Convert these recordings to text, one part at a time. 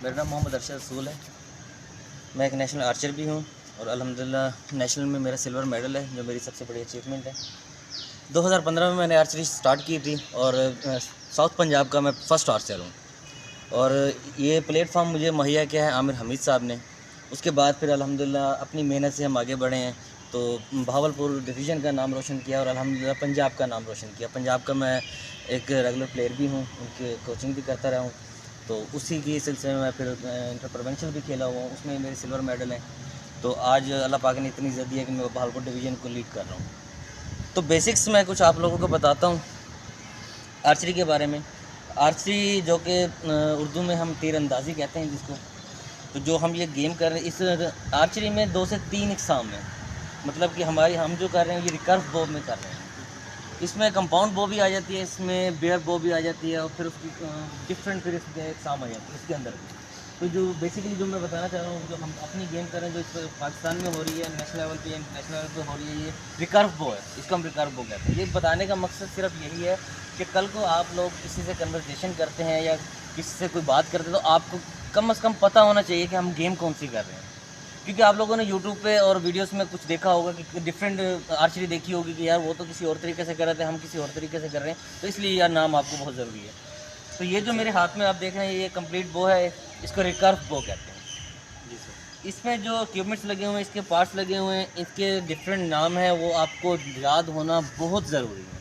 मेरा नाम मोहम्मद अरशद रसूल है। मैं एक नेशनल आर्चर भी हूँ और अल्हम्दुलिल्लाह नेशनल में मेरा सिल्वर मेडल है, जो मेरी सबसे बड़ी अचीवमेंट है। 2015 में मैंने आर्चरी स्टार्ट की थी और साउथ पंजाब का मैं फ़र्स्ट आर्चर हूँ। और ये प्लेटफॉर्म मुझे मुहैया किया है आमिर हमीद साहब ने। उसके बाद फिर अल्हम्दुलिल्लाह अपनी मेहनत से हम आगे बढ़े हैं, तो बहावलपुर डिवीज़न का नाम रोशन किया और अल्हम्दुलिल्लाह पंजाब का नाम रोशन किया। पंजाब का मैं एक रेगुलर प्लेयर भी हूँ, उनकी कोचिंग भी करता रहा हूँ, तो उसी के सिलसिले में मैं फिर इंटर प्रोविंशियल भी खेला हुआ हूँ, उसमें मेरे सिल्वर मेडल हैं। तो आज अल्लाह पाक ने इतनी इज़्ज़त दी है कि मैं बहावलपुर डिवीज़न को लीड कर रहा हूँ। तो बेसिक्स मैं कुछ आप लोगों को बताता हूँ आर्चरी के बारे में। आर्चरी जो कि उर्दू में हम तीर अंदाज़ी कहते हैं जिसको, तो जो हम ये गेम कर रहे हैं इस आर्चरी में 2 से 3 इकसाम है। मतलब कि हम जो कर रहे हैं ये रिकर्व बो में कर रहे हैं। इसमें कंपाउंड बो भी आ जाती है, इसमें बेयर बो भी आ जाती है और फिर उसकी डिफरेंट फिर इसके इकसाम आ जाती है इसके अंदर भी। तो जो बेसिकली जो मैं बताना चाह रहा हूँ, जो हम अपनी गेम कर रहे हैं, जो इस पाकिस्तान में हो रही है, नेशनल लेवल पे इंटरनेशनल लेवल पे हो रही है, ये रिकर्व बो है। इसको हम रिकर्व बो कहते हैं। ये बताने का मकसद सिर्फ यही है कि कल को आप लोग किसी से कन्वर्सेशन करते हैं या किसी से कोई बात करते हैं, तो आपको कम से कम पता होना चाहिए कि हम गेम कौन सी कर रहे हैं। क्योंकि आप लोगों ने यूट्यूब पे और वीडियोस में कुछ देखा होगा कि डिफरेंट आर्चरी देखी होगी कि यार वो तो किसी और तरीके से कर रहे थे, हम किसी और तरीके से कर रहे हैं, तो इसलिए यार नाम आपको बहुत ज़रूरी है। तो ये जो मेरे हाथ में आप देख रहे हैं ये कंप्लीट बो है, इसको रिकर्व बो कहते हैं जी सर। इसमें जो इक्विपमेंट्स लगे हुए हैं, इसके पार्ट्स लगे हुए हैं, इसके डिफरेंट नाम हैं, वो आपको याद होना बहुत ज़रूरी है।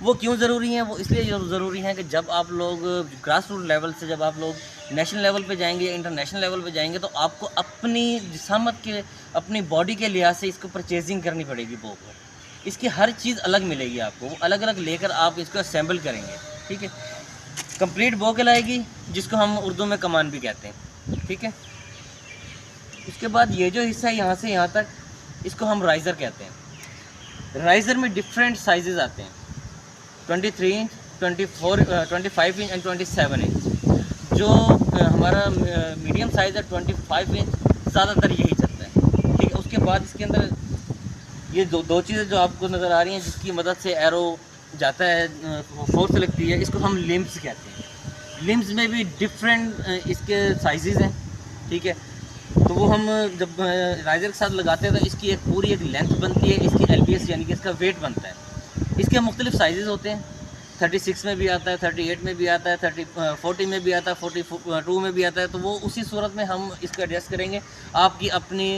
वो क्यों ज़रूरी है? वो इसलिए ज़रूरी है कि जब आप लोग ग्रास रूट लेवल से जब आप लोग नेशनल लेवल पे जाएंगे या इंटरनेशनल लेवल पे जाएंगे, तो आपको अपनी जिसामत के, अपनी बॉडी के लिहाज से इसको परचेजिंग करनी पड़ेगी बो को। इसकी हर चीज़ अलग मिलेगी आपको, वो अलग अलग लेकर आप इसको असेंबल करेंगे, ठीक है। कंप्लीट बो कहलाएगी, जिसको हम उर्दू में कमान भी कहते हैं, ठीक है। उसके बाद ये जो हिस्सा है यहाँ से यहाँ तक, इसको हम राइज़र कहते हैं। राइज़र में डिफरेंट साइजेस आते हैं, 23 इंच, 24, 25 इंच एंड 27 इंच। जो हमारा मीडियम साइज़ है 25 इंच, ज़्यादातर यही चलता है, ठीक है। उसके बाद इसके अंदर ये दो चीज़ें जो आपको नज़र आ रही हैं, जिसकी मदद से एरो जाता है, फोर्स लगती है, इसको हम लिम्स कहते हैं। लिम्स में भी डिफरेंट इसके साइजेस हैं, ठीक है। तो वो हम जब राइज़र के साथ लगाते हैं तो इसकी एक पूरी एक लेंथ बनती है, इसकी LBS यानी कि इसका वेट बनता है। इसके मुख्तलिफ साइजेस होते हैं, 36 में भी आता है, 38 में भी आता है, 40 में भी आता है, 42 में भी आता है। तो वो उसी सूरत में हम इसको एडजस्ट करेंगे आपकी अपनी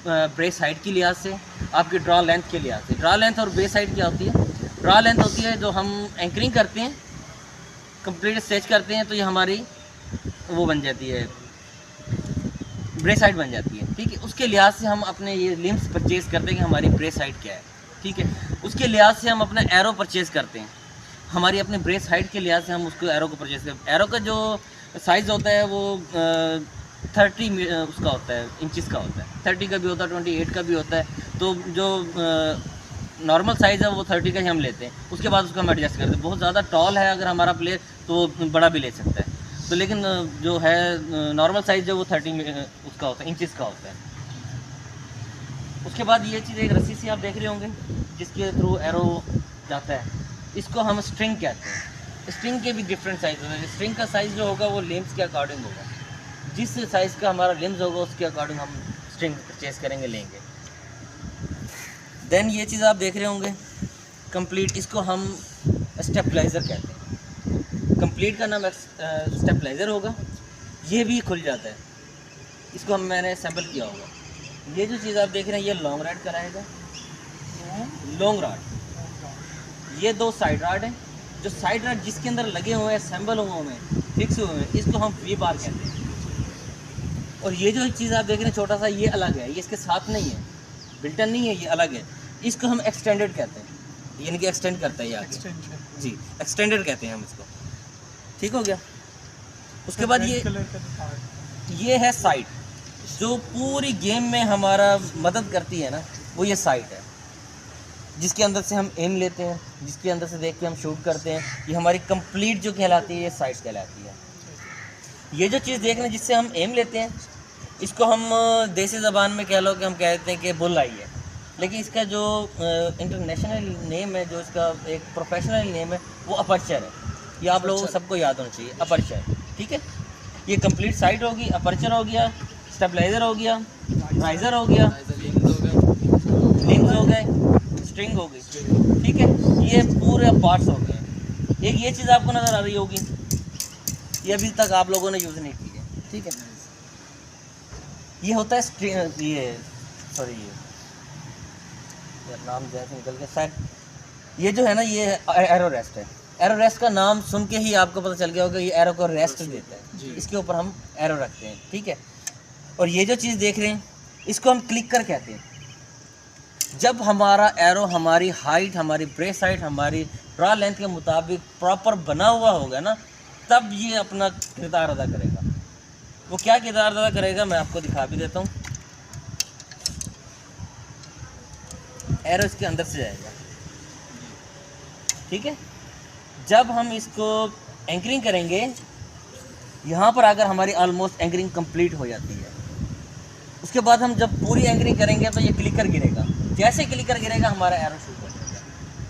ब्रेस हाइट की लिहाज से, आपकी ड्रा लेंथ के लिहाज से। ड्रा लेंथ और ब्रेस हाइट क्या होती है? ड्रा लेंथ होती है जो हम एंकरिंग करते हैं, कंप्लीट स्ट्रेच करते हैं, तो ये हमारी वो बन जाती है, ब्रेस हाइट बन जाती है, ठीक है। उसके लिहाज से हम अपने ये लिम्स परचेज़ करते हैं कि हमारी ब्रेस हाइट क्या है, ठीक है। उसके लिहाज से हम अपना एरो परचेज़ करते हैं, हमारी अपने ब्रेस हाइट के लिहाज से हम उसको एरो को परचेज़ करते हैं। एरो का जो साइज़ होता है वो 30 उसका होता है, इंचज़ का होता है, 30 का भी होता है, 28 का भी होता है। तो जो नॉर्मल साइज़ है वो 30 का ही हम लेते हैं। उसके बाद उसको हम एडजस्ट करते हैं। बहुत ज़्यादा टॉल है अगर हमारा प्लेयर तो बड़ा भी ले सकता है, तो लेकिन जो है नॉर्मल साइज़ जो वो 30 उसका होता है, इंचज़ का होता है। उसके बाद ये चीज़ एक रस्सी सी आप देख रहे होंगे जिसके थ्रू एरो जाता है, इसको हम स्ट्रिंग कहते हैं। स्ट्रिंग के भी डिफरेंट साइज़ होते हैं। स्ट्रिंग का साइज़ जो होगा वो लिम्स के अकॉर्डिंग होगा, जिस साइज़ का हमारा लिम्स होगा उसके अकॉर्डिंग हम स्ट्रिंग परचेज़ करेंगे, लेंगे। देन ये चीज़ आप देख रहे होंगे कंप्लीट, इसको हम स्टेबलाइज़र कहते हैं। कंप्लीट का नाम स्टेबलाइज़र होगा, ये भी खुल जाता है, इसको मैंने असेंबल किया होगा। ये जो चीज़ आप देख रहे हैं ये लॉन्ग राड कराएगा, लॉन्ग राड। ये 2 साइड राड हैं, जो साइड राड जिसके अंदर लगे हुए हैं, असेंबल हुए हैं, फिक्स हुए हैं, इसको हम वी बार कहते हैं। और ये जो चीज़ आप देख रहे हैं छोटा सा, ये अलग है, ये इसके साथ नहीं है, बिल्टन नहीं है, ये अलग है। इसको हम एक्सटेंडेड कहते हैं, यानी कि एक्सटेंड करता है ये आगे जी, एक्सटेंडेड कहते हैं हम इसको, ठीक हो गया। उसके बाद ये है साइड, जो पूरी गेम में हमारा मदद करती है ना, वो ये साइट है, जिसके अंदर से हम एम लेते हैं, जिसके अंदर से देख के हम शूट करते हैं। ये हमारी कंप्लीट जो कहलाती है, ये साइट कहलाती है। ये जो चीज़ देख रहे हैं जिससे हम एम लेते हैं, इसको हम देसी ज़बान में कह लो कि हम कहते हैं कि बुल आई है, लेकिन इसका जो इंटरनेशनल नेम है, जो इसका एक प्रोफेशनल नेम है, वो अपर्चर है। ये आप लोगों को सबको याद होना चाहिए, अपर्चर, ठीक है। ये कंप्लीट साइट होगी, अपर्चर हो गया, स्टेबलाइज़र हो गया, राइज़र हो गया, लिंक्स हो गए, स्ट्रिंग हो गई, ठीक है। ये पूरे पार्ट्स हो गए। एक ये चीज़ आपको नज़र आ रही होगी, ये अभी तक आप लोगों ने यूज़ नहीं की है, ठीक है। ये होता है स्ट्रिंग, ये नाम जैसे निकल के शायद, ये जो है ना ये एरो रेस्ट है। एरो रेस्ट का नाम सुन के ही आपको पता चल गया होगा, ये एरो को रेस्ट देता है, इसके ऊपर हम एरो रखते हैं, ठीक है। और ये जो चीज़ देख रहे हैं इसको हम क्लिकर कहते हैं। जब हमारा एरो हमारी हाइट, हमारी ब्रेस्ट हाइट, हमारी ड्रा लेंथ के मुताबिक प्रॉपर बना हुआ होगा ना, तब ये अपना किरदार अदा करेगा। वो क्या किरदार अदा करेगा मैं आपको दिखा भी देता हूँ। एरो इसके अंदर से जाएगा, ठीक है। जब हम इसको एंकरिंग करेंगे, यहाँ पर आकर हमारी ऑलमोस्ट एंकरिंग कंप्लीट हो जाती है। उसके बाद हम जब पूरी एंकरिंग करेंगे तो ये क्लिकर गिरेगा। जैसे क्लिकर गिरेगा हमारा एरो शूट हो जाएगा।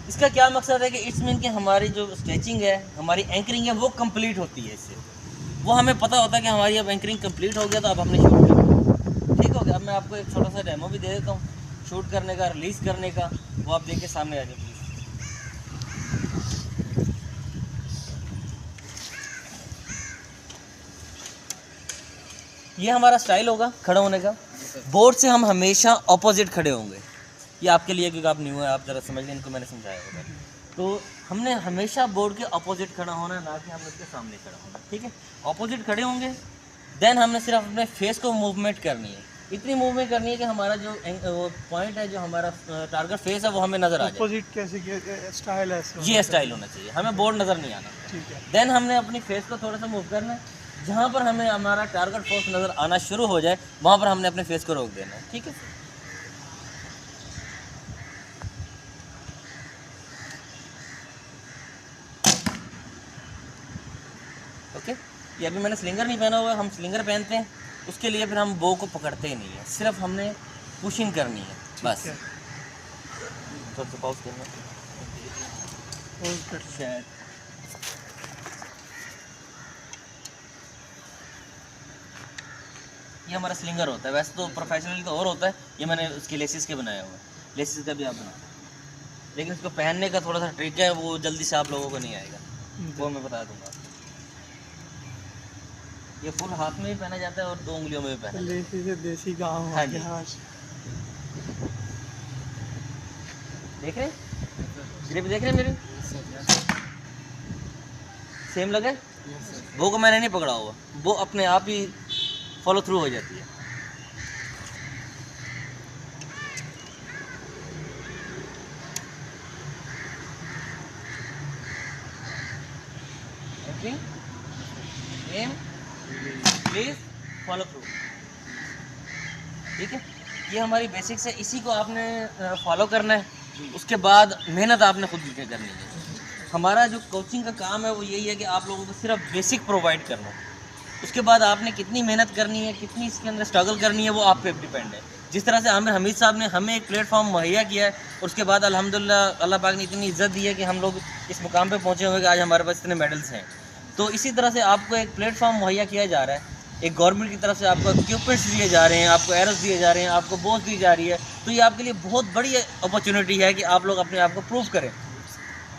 इसका क्या मकसद है कि इट्स मीन कि हमारी जो स्ट्रेचिंग है, हमारी एंकरिंग है, वो कंप्लीट होती है इससे। वो हमें पता होता है कि हमारी अब एंकरिंग कंप्लीट हो गया तो अब हमने शूट करना, ठीक हो गया। अब मैं आपको एक छोटा सा डेमो भी दे देता हूँ शूट करने का, रिलीज़ करने का। वो आप देख के सामने आ जाए प्लीज़। ये हमारा स्टाइल होगा खड़ा होने का। बोर्ड से हम हमेशा ऑपोजिट खड़े होंगे। ये आपके लिए क्योंकि आप न्यू है, आप ज़रा समझ लें, इनको मैंने समझाया होगा। तो हमने हमेशा बोर्ड के ऑपोजिट खड़ा होना है, ना कि हम उसके सामने खड़ा होना, ठीक है। ऑपोजिट खड़े होंगे, देन हमने सिर्फ अपने फेस को मूवमेंट करनी है। इतनी मूवमेंट करनी है कि हमारा जो पॉइंट है, जो हमारा टारगेट फेस है, वो हमें नज़र आ जाए। ऑपोजिट कैसे स्टाइल है? ये स्टाइल होना चाहिए, हमें बोर्ड नज़र नहीं आना, ठीक है। देन हमने अपनी फेस को थोड़ा सा मूव करना है। जहाँ पर हमें हमारा टारगेट फोर्स नज़र आना शुरू हो जाए, वहाँ पर हमने अपने फेस को रोक देना है, ठीक है। ओके, ये अभी मैंने स्लिंगर नहीं पहना हुआ है, हम स्लिंगर पहनते हैं। उसके लिए फिर हम बो को पकड़ते ही नहीं है, सिर्फ हमने पुशिंग करनी है बस। थोड़ा सा पॉज करना शायद। ये हमारा स्लिंगर होता है। वैसे तो प्रोफेशनली तो और होता है, ये मैंने उसके लेसिस के बनाया हुआ है। लेसिस का भी आप बनाओ, लेकिन इसको पहनने का थोड़ा सा ट्रिक है, वो जल्दी से आप लोगों को नहीं आएगा, वो मैं बता दूंगा। ये फुल हाथ में भी पहना जाता है और 2 उंगलियों में भी पहना जाता है। लेसी से देसी गाँव। हाँ जी, देख रहे ग्रिप देख रहे मेरे, सेम लगे। वो को मैंने नहीं पकड़ा हुआ, वो अपने आप ही फॉलो थ्रू हो जाती है। एम प्लीज फॉलो थ्रू, ठीक है। ये हमारी बेसिक्स है, इसी को आपने फॉलो करना है। उसके बाद मेहनत आपने खुद करनी है। हमारा जो कोचिंग का काम है वो यही है कि आप लोगों को सिर्फ बेसिक प्रोवाइड करना है। उसके बाद आपने कितनी मेहनत करनी है, कितनी इसके अंदर स्ट्रगल करनी है, वो आप पे डिपेंड है। जिस तरह से आमिर हमीद साहब ने हमें एक प्लेटफॉर्म मुहैया किया है, और उसके बाद अल्हम्दुलिल्लाह अल्लाह पाक ने इतनी इज़्ज़त दी है कि हम लोग इस मुकाम पे पहुँचे हुए कि आज हमारे पास इतने मेडल्स हैं। तो इसी तरह से आपको एक प्लेटफॉर्म मुहैया किया जा रहा है, एक गवर्नमेंट की तरफ से आपको इक्विपमेंट्स दिए जा रहे हैं, आपको एरोस दिए जा रहे हैं, आपको बोझ दी जा रही है। तो ये आपके लिए बहुत बड़ी अपॉर्चुनिटी है कि आप लोग अपने आप को प्रूव करें।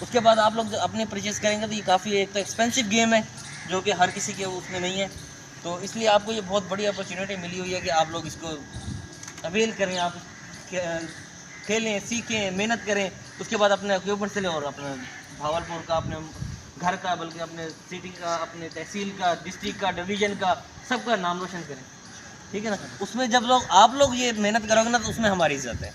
उसके बाद आप लोग अपने परचेज़ करेंगे तो ये काफ़ी एक तो एक्सपेंसिव गेम है, जो कि हर किसी के उसमें नहीं है। तो इसलिए आपको ये बहुत बड़ी अपॉर्चुनिटी मिली हुई है कि आप लोग इसको अवेल करें, आप खेलें, सीखें, मेहनत करें। उसके बाद अपने इक्विपमेंट से लें और अपने भावलपुर का, अपने घर का, बल्कि अपने सिटी का, अपने तहसील का, डिस्ट्रिक्ट का, डिवीज़न का, सबका नाम रोशन करें, ठीक है ना। उसमें जब आप लोग ये मेहनत करोगे ना, तो उसमें हमारी इज़्ज़त है,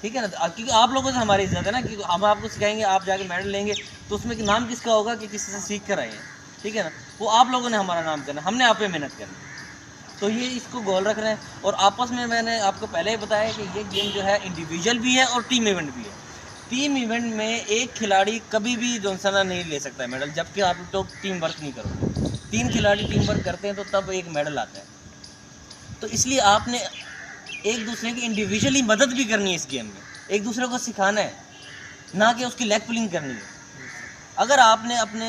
ठीक है ना। क्योंकि आप लोगों से हमारी इज़्ज़त है ना, क्योंकि हम आपको सिखाएंगे, आप जाके मेडल लेंगे, तो उसमें नाम किसका होगा कि किसी से सीख कर आए हैं, ठीक है ना। वो आप लोगों ने हमारा नाम करना, हमने आप पे मेहनत करनी। तो ये इसको गोल रख रहे हैं। और आपस में मैंने आपको पहले ही बताया कि ये गेम जो है इंडिविजुअल भी है और टीम इवेंट भी है। टीम इवेंट में एक खिलाड़ी कभी भी जोनसना नहीं ले सकता है मेडल, जबकि आप लोग टीम वर्क नहीं करोगे। 3 खिलाड़ी टीम वर्क करते हैं तो तब एक मेडल आता है। तो इसलिए आपने एक दूसरे की इंडिविजुअली मदद भी करनी है इस गेम में, एक दूसरे को सिखाना है, ना कि उसकी लेग पुलिंग करनी है। अगर आपने अपने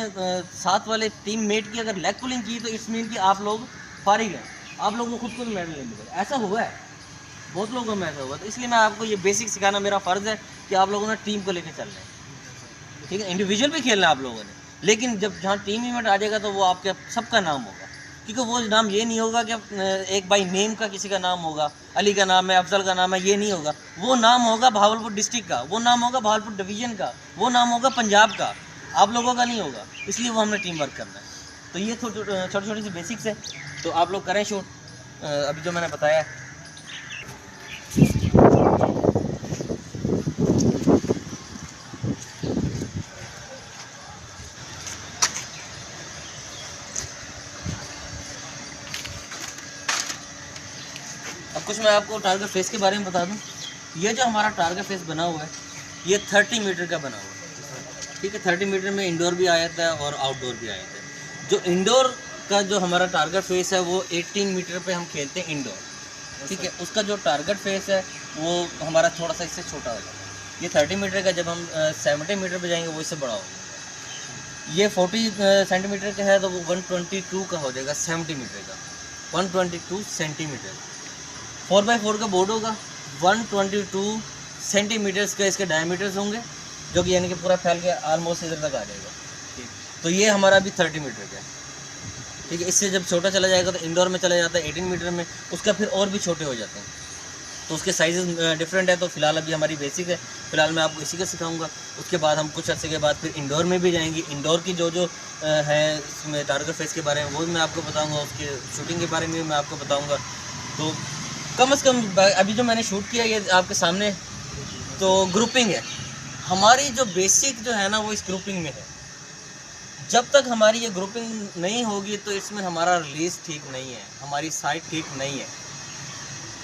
साथ वाले टीम मेट की अगर लेग पुलिंग की तो इट्स मीन कि आप लोग फारिग हैं, आप लोगों को खुद को भी मेडल नहीं मिलेगा। ऐसा हुआ है, बहुत लोगों में ऐसा हुआ। तो इसलिए मैं आपको ये बेसिक सिखाना मेरा फ़र्ज़ है कि आप लोगों ने टीम को लेकर चलना है, ठीक है। इंडिविजुअल भी खेलना है आप लोगों ने, लेकिन जब जहाँ टीम इवेंट आ जाएगा तो वो आपके सबका नाम होगा, क्योंकि वो नाम ये नहीं होगा कि एक बाई नेम का किसी का नाम होगा, अली का नाम है, अफजल का नाम है, ये नहीं होगा। वो नाम होगा भावलपुर डिस्ट्रिक्ट का, वो नाम होगा भावलपुर डिवीज़न का, वो नाम होगा पंजाब का, आप लोगों का नहीं होगा। इसलिए वो हमने टीम वर्क करना है। तो ये छोटी छोटी सी बेसिक्स है, तो आप लोग करें शूट अभी जो मैंने बताया है। अब कुछ मैं आपको टारगेट फेस के बारे में बता दूं। ये जो हमारा टारगेट फेस बना हुआ है ये 30 मीटर का बना हुआ है, ठीक है। 30 मीटर में इंडोर भी आया था और आउटडोर भी आया था। जो इंडोर का जो हमारा टारगेट फेस है वो 18 मीटर पे हम खेलते हैं इंडोर, ठीक है। उसका जो टारगेट फेस है वो हमारा थोड़ा सा इससे छोटा हो जाता है। ये 30 मीटर का, जब हम 70 मीटर पे जाएंगे वो इससे बड़ा होगा। ये 40 सेंटीमीटर का है तो वो 122 का हो जाएगा, 70 मीटर का 122 सेंटीमीटर। 4x4 का बोर्ड होगा, 122 सेंटीमीटर्स का इसके डायमीटर्स होंगे, जो कि यानी कि पूरा फैल के आलमोस्ट इधर तक आ जाएगा, ठीक। तो ये हमारा अभी 30 मीटर का है, ठीक है। इससे जब छोटा चला जाएगा तो इंडोर में चला जाता है 18 मीटर में, उसका फिर और भी छोटे हो जाते हैं, तो उसके साइजेस डिफरेंट है। तो फिलहाल अभी हमारी बेसिक है, फिलहाल मैं आपको इसी का सिखाऊंगा। उसके बाद हम कुछ अर्से के बाद फिर इंडोर में भी जाएंगे। इंडोर की जो है इसमें टारगेट फेस के बारे में वो भी मैं आपको बताऊंगा, उसके शूटिंग के बारे में भी मैं आपको बताऊंगा। तो कम से कम अभी जो मैंने शूट किया ये आपके सामने, तो ग्रुपिंग है हमारी। जो बेसिक जो है ना वो इस ग्रुपिंग में है। जब तक हमारी ये ग्रुपिंग नहीं होगी तो इसमें हमारा रिलीज ठीक नहीं है, हमारी साइट ठीक नहीं है।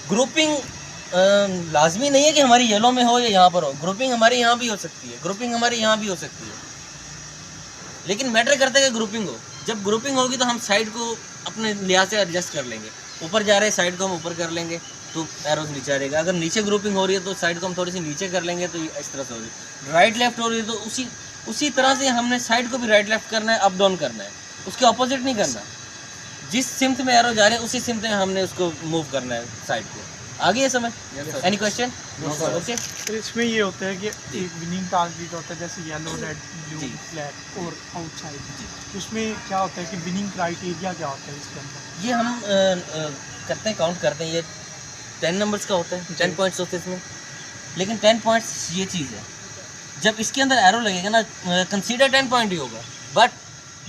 ग्रुपिंग लाजमी नहीं है कि हमारी येलो में हो या यहाँ पर हो, ग्रुपिंग हमारी यहाँ भी हो सकती है, ग्रुपिंग हमारी यहाँ भी हो सकती है, लेकिन मैटर करता है कि ग्रुपिंग हो। जब ग्रुपिंग होगी तो हम साइड को अपने लिहाज से एडजस्ट कर लेंगे। ऊपर जा रहे हैं साइड को हम ऊपर कर लेंगे तो एरोज नीचे आ रहेगा। अगर नीचे ग्रुपिंग हो रही है तो साइड को हम थोड़ी सी नीचे कर लेंगे तो इस तरह से हो रही है। राइट लेफ्ट हो रही है तो उसी तरह से हमने साइड को भी राइट लेफ्ट करना है, अप डाउन करना है, उसके ऑपोजिट नहीं करना। जिस सिमत में एरो जा रहे हैं उसी सिमत में हमने उसको मूव करना है साइड को। आगे ये समझ? Any question? ओके। तो इसमें ये होता है कि एक विनिंग टारगेट होता है जैसे येलो, रेड, ब्लू, ब्लैक और आउटसाइड। उसमें क्या होता है कि विनिंग क्राइटेरिया क्या होता है इसके अंदर? ये हम करते हैं, काउंट करते हैं। ये 10 नंबर्स का होता है, 10 पॉइंट्स होते हैं इसमें। लेकिन 10 पॉइंट्स ये चीज़ है, जब इसके अंदर एरो लगेगा ना कंसीडर 10 पॉइंट ही होगा। बट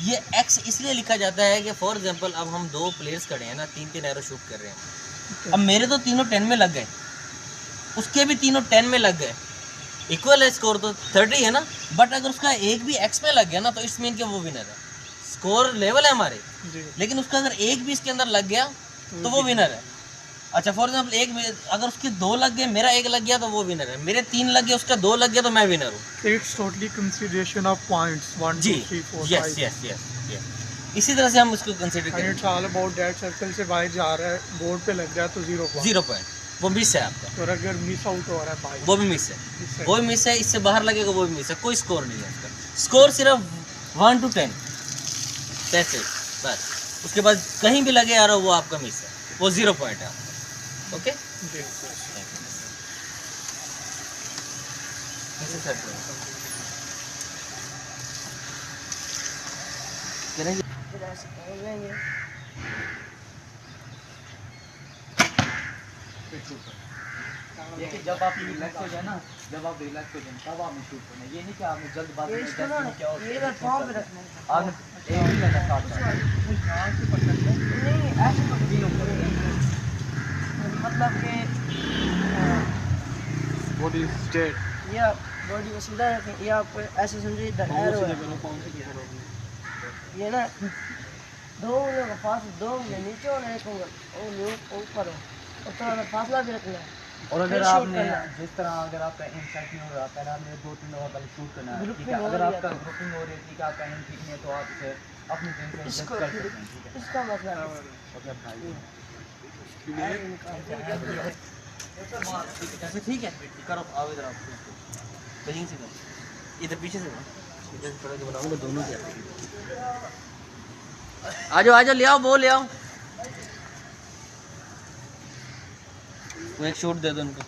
ये एक्स इसलिए लिखा जाता है कि फॉर एग्जांपल अब हम 2 प्लेयर्स खड़े हैं ना, 3 एरो शूट कर रहे हैं। अब मेरे तो तीनों 10 में लग गए, उसके भी तीनों 10 में लग गए, इक्वल है स्कोर तो 30 है ना। बट अगर उसका एक भी एक्स में लग गया ना तो इस मीन के वो विनर है। स्कोर लेवल है हमारे, लेकिन उसका अगर एक भी इसके अंदर लग गया तो वो विनर है। अच्छा फॉर एग्जाम्पल एक अगर उसके 2 लग गए, मेरा 1 लग गया तो वो विनर है। मेरे 3 लग गए, उसका 2 लग गया तो मैं विनर हूँ। It's totally consideration of points 1 2 3 4 5। Yes इसी तरह से हम उसको कंसीडर करें। It's all about that. Circle से बाहर जा रहा है, बोर्ड पे लग गया तो 0 पॉइंट, वो मिस है आपका। और अगर मिस आउट हो रहा है बाहर, वो भी मिस है, वो भी मिस है। इससे बाहर लगेगा वो भी मिस है। कोई स्कोर नहीं है उसका। स्कोर सिर्फ 1 to 10, दैट्स इट, बस। उसके बाद कहीं भी लगे यार वो आपका मिस है, वो 0 पॉइंट है। ओके ये कि जब आप रिलैक्स हो जाए ना, जब आप रिलैक्स हो जाए तब आपने शूट करना है। ये नहीं कि आपने जल्दबाजी में क्या हो आपने एक ही लगा साथ नहीं ऐसे मतलब कि बॉडी स्टेट ये बॉडी को सीधा रखें, ये आप ऐसे समझिए इधर एरो है, ये ना 2 उंगलियों का फासला, 2 उंगलियां नीचे और 1 उंगली ऊपर हो, और थोड़ा फासला भी रखना है। और अगर फिर आपने शूट करना है। जिस तरह अगर आपका एम सेट नहीं हो रहा, पहले आपने 2-3 दफा पहले शूट करना है, ठीक ग्रुपिंग है। हो अगर रही है आपका तो- ग्रुपिंग हो रही है, ठीक है, आपका एम ठीक नहीं है तो आप इसे अपने दिन से एडजस्ट इसको कर सकते हैं, ठीक है। इसका मतलब ओके भाई ठीक है, करो आओ इधर, आप कहीं से करो, इधर पीछे से करो। बनाऊंगा दोनों के। आ जाओ ले आओ, वो ले आओ, मैं एक शूट दे दो उनको।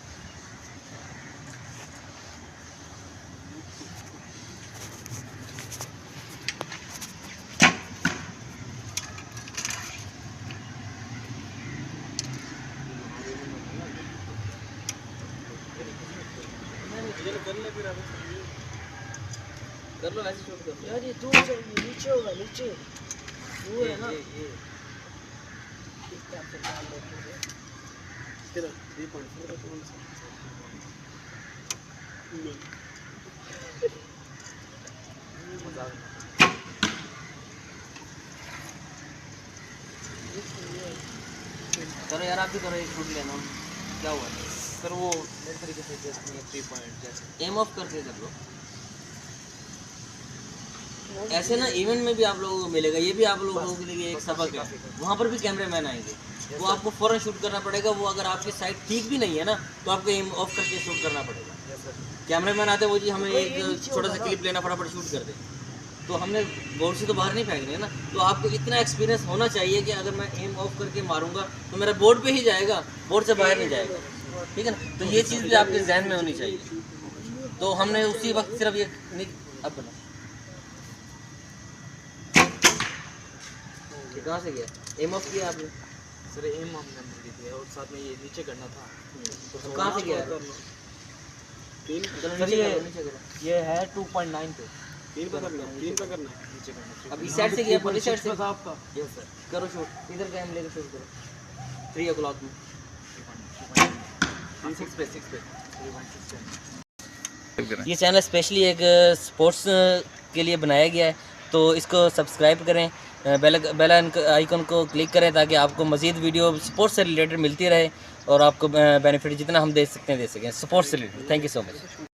कर लो ऐसे शूट कर लो यार ये दूर से नीचे होगा, नीचे वो है ना। करो यार, आप भी करो एक शूट लेना। क्या हुआ सर, वो मेरे तरीके से जस्ट नहीं 3 पॉइंट जैसे एम ऑफ करके कर लो। ऐसे ना इवेंट में भी आप लोगों को मिलेगा, ये भी आप लोगों के लिए एक सबक है। वहाँ पर भी कैमरामैन आएंगे, वो आपको फ़ौरन शूट करना पड़ेगा। वो अगर आपकी साइड ठीक भी नहीं है ना, तो आपको एम ऑफ करके शूट करना पड़ेगा। कैमरामैन आते हैं वो जी हमें एक छोटा सा क्लिप लेना, फटाफट शूट कर दे, तो हमने बोर्ड से तो बाहर नहीं फेंकने है ना। तो आपको इतना एक्सपीरियंस होना चाहिए कि अगर मैं एम ऑफ करके मारूंगा तो मेरा बोर्ड पे ही जाएगा, बोर्ड से बाहर नहीं जाएगा, ठीक है ना। तो ये चीज़ भी आपके जहन में होनी चाहिए। तो हमने उसी वक्त सिर्फ ये अब बना कहाँ से गया, एम ऑफ किया आपने? सर एम हमने दी थी और साथ में ये नीचे करना था। तो कहाँ से गया? सर ये है 2.9 पे। 3 पे करना है, नीचे करना। अब इस साइड से गया, पुलिस साइड से। आपका यस सर, करो शूट, इधर का हम लेकर शूट करो 3 o'clock में 6 पे। ये चैनल स्पेशली एक स्पोर्ट्स के लिए बनाया गया है, तो इसको सब्सक्राइब करें, बेल आइकन को क्लिक करें ताकि आपको मज़ीद वीडियो स्पोर्ट्स से रिलेटेड मिलती रहे और आपको बेनिफिट जितना हम दे सकते हैं दे सकें स्पोर्ट्स से related. Thank you so much.